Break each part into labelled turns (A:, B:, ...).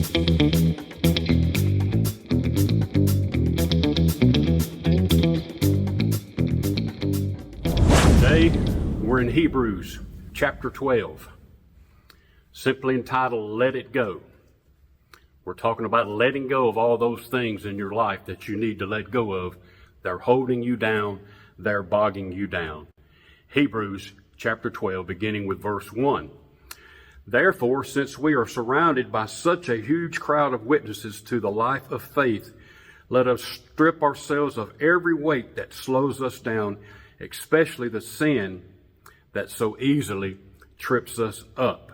A: Today, we're in Hebrews chapter 12, simply entitled, Let It Go. We're talking about letting go of all those things in your life that you need to let go of. They're holding you down. They're bogging you down. Hebrews chapter 12, beginning with verse 1. Therefore, since we are surrounded by such a huge crowd of witnesses to the life of faith, let us strip ourselves of every weight that slows us down, especially the sin that so easily trips us up.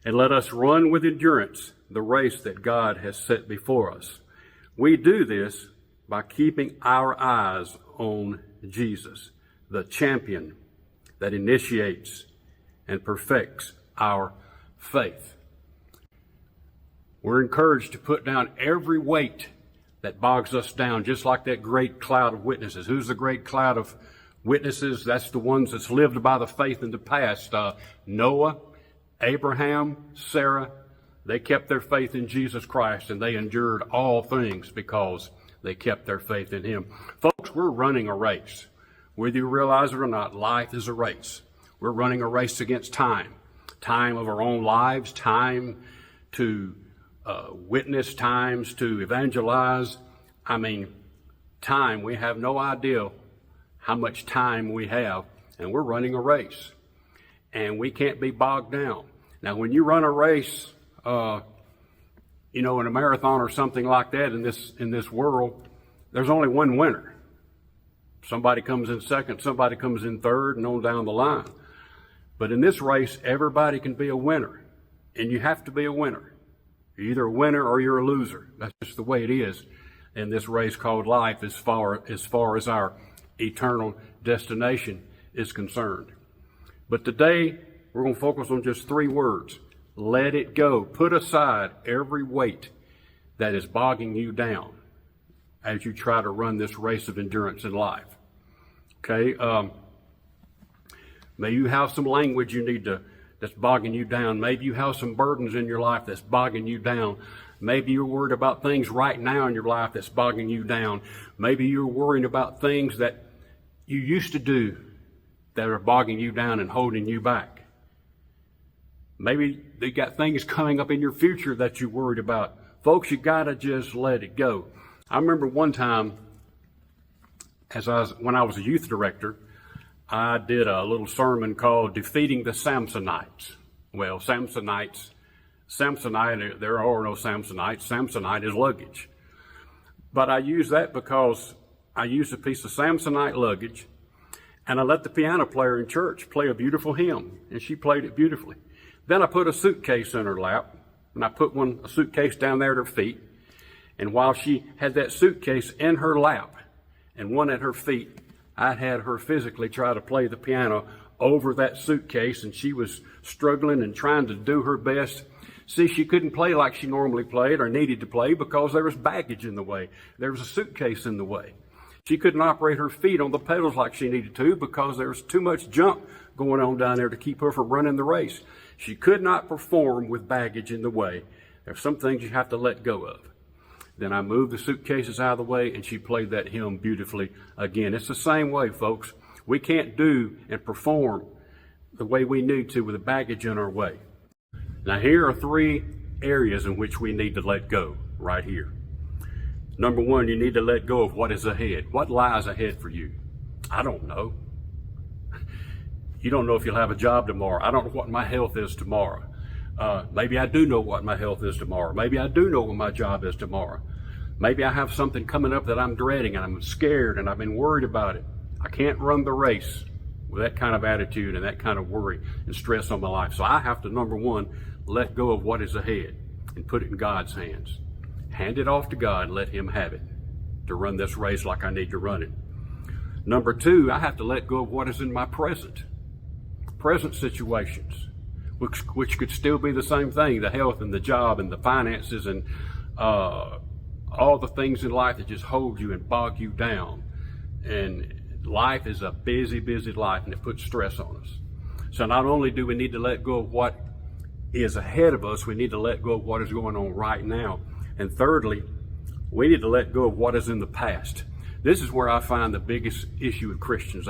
A: And let us run with endurance the race that God has set before us. We do this by keeping our eyes on Jesus, the champion that initiates and perfects our faith. We're encouraged to put down every weight that bogs us down, just like that great cloud of witnesses. Who's the great cloud of witnesses? That's the ones that's lived by the faith in the past. Noah, Abraham, Sarah, they kept their faith in Jesus Christ, and they endured all things because they kept their faith in Him. Folks, we're running a race. Whether you realize it or not, life is a race. We're running a race against time. Time of our own lives, time to witness, times to evangelize. Time, we have no idea how much time we have, and we're running a race. And we can't be bogged down. Now, when you run a race, in a marathon or something like that in this world, there's only one winner. Somebody comes in second, somebody comes in third, and on down the line. But in this race, everybody can be a winner, and you have to be a winner. You're either a winner or you're a loser. That's just the way it is in this race called life as far as our eternal destination is concerned. But today, we're going to focus on just 3 words. Let it go. Put aside every weight that is bogging you down as you try to run this race of endurance in life. Okay? Maybe you have some language that's bogging you down. Maybe you have some burdens in your life that's bogging you down. Maybe you're worried about things right now in your life that's bogging you down. Maybe you're worrying about things that you used to do that are bogging you down and holding you back. Maybe you got things coming up in your future that you're worried about. Folks, you gotta just let it go. I remember one time, when I was a youth director, I did a little sermon called Defeating the Samsonites. Well, Samsonite, there are no Samsonites. Samsonite is luggage. But I used that because I used a piece of Samsonite luggage, and I let the piano player in church play a beautiful hymn, and she played it beautifully. Then I put a suitcase in her lap, and I put a suitcase down there at her feet, and while she had that suitcase in her lap and one at her feet, I had her physically try to play the piano over that suitcase, and she was struggling and trying to do her best. See, she couldn't play like she normally played or needed to play because there was baggage in the way. There was a suitcase in the way. She couldn't operate her feet on the pedals like she needed to because there was too much junk going on down there to keep her from running the race. She could not perform with baggage in the way. There's some things you have to let go of. Then I moved the suitcases out of the way, and she played that hymn beautifully again. It's the same way, folks. We can't do and perform the way we need to with the baggage in our way. Now, here are 3 areas in which we need to let go right here. Number 1, you need to let go of what is ahead. What lies ahead for you? I don't know. You don't know if you'll have a job tomorrow. I don't know what my health is tomorrow. Maybe I do know what my health is tomorrow. Maybe I do know what my job is tomorrow. Maybe I have something coming up that I'm dreading and I'm scared and I've been worried about it. I can't run the race with that kind of attitude and that kind of worry and stress on my life. So I have to, number 1, let go of what is ahead and put it in God's hands. Hand it off to God and let Him have it to run this race like I need to run it. Number 2, I have to let go of what is in my present situations, which could still be the same thing, the health and the job and the finances and all the things in life that just hold you and bog you down. And life is a busy, busy life, and it puts stress on us. So not only do we need to let go of what is ahead of us, we need to let go of what is going on right now. And thirdly, we need to let go of what is in the past. This is where I find the biggest issue with Christians.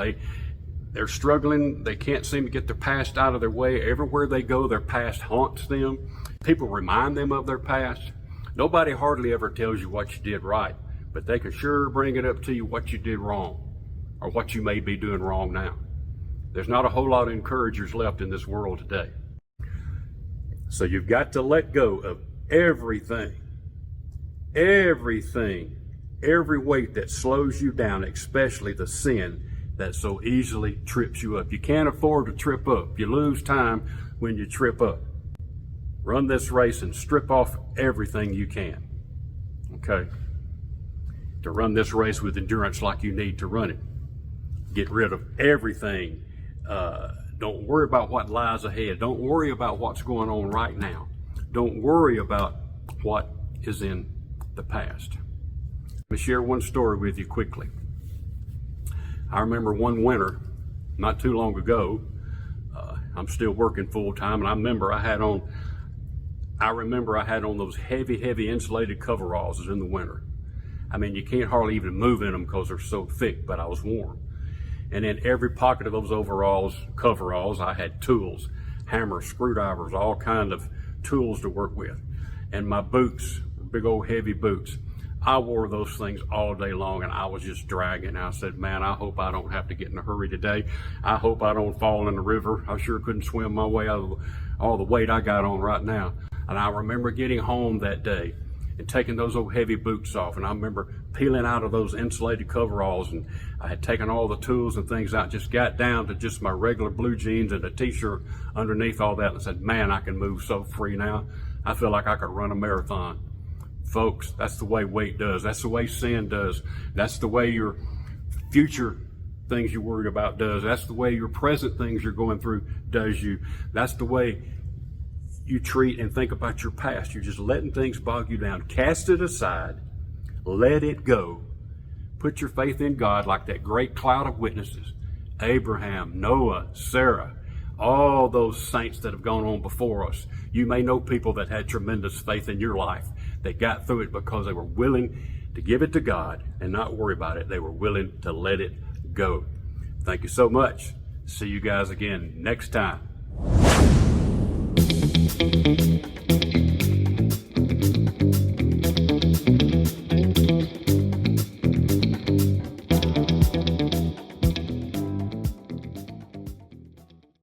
A: They're struggling. They can't seem to get their past out of their way. Everywhere they go, their past haunts them. People remind them of their past. Nobody hardly ever tells you what you did right, but they can sure bring it up to you what you did wrong or what you may be doing wrong now. There's not a whole lot of encouragers left in this world today. So you've got to let go of everything, every weight that slows you down, especially the sin that so easily trips you up. You can't afford to trip up. You lose time when you trip up. Run this race and strip off everything you can, okay? To run this race with endurance like you need to run it. Get rid of everything. Don't worry about what lies ahead. Don't worry about what's going on right now. Don't worry about what is in the past. Let me share one story with you quickly. I remember one winter, not too long ago, I'm still working full time, and I remember I had on those heavy insulated coveralls in the winter. I mean, you can't hardly even move in them because they're so thick, but I was warm. And in every pocket of those coveralls, I had tools, hammers, screwdrivers, all kind of tools to work with. And my boots, big old heavy boots, I wore those things all day long, and I was just dragging. I said, man, I hope I don't have to get in a hurry today. I hope I don't fall in the river. I sure couldn't swim my way out of all the weight I got on right now. And I remember getting home that day and taking those old heavy boots off. And I remember peeling out of those insulated coveralls, and I had taken all the tools and things out, just got down to just my regular blue jeans and a t-shirt underneath all that, and said, man, I can move so free now. I feel like I could run a marathon. Folks, that's the way weight does. That's the way sin does. That's the way your future things you're worried about does. That's the way your present things you're going through does you. That's the way you treat and think about your past. You're just letting things bog you down. Cast it aside. Let it go. Put your faith in God like that great cloud of witnesses. Abraham, Noah, Sarah, all those saints that have gone on before us. You may know people that had tremendous faith in your life. They got through it because they were willing to give it to God and not worry about it. They were willing to let it go. Thank you so much. See you guys again next time.